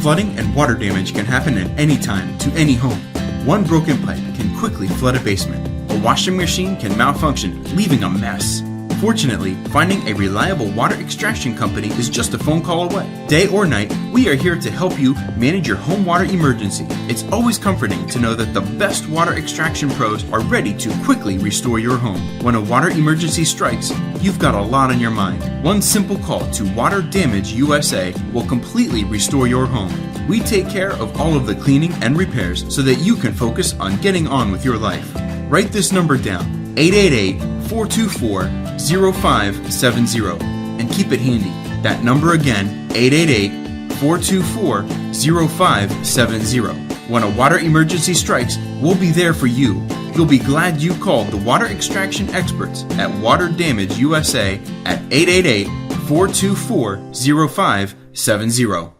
Flooding and water damage can happen at any time to any home. One broken pipe can quickly flood a basement. A washing machine can malfunction, leaving a mess. Fortunately, finding a reliable water extraction company is just a phone call away. Day or night, we are here to help you manage your home water emergency. It's always comforting to know that the best water extraction pros are ready to quickly restore your home. When a water emergency strikes, you've got a lot on your mind. One simple call to Water Damage USA will completely restore your home. We take care of all of the cleaning and repairs so that you can focus on getting on with your life. Write this number down, 888-424-0570, and keep it handy. That number again, 888-424-0570. When a water emergency strikes, we'll be there for you. You'll be glad you called the water extraction experts at Water Damage USA at 888-424-0570.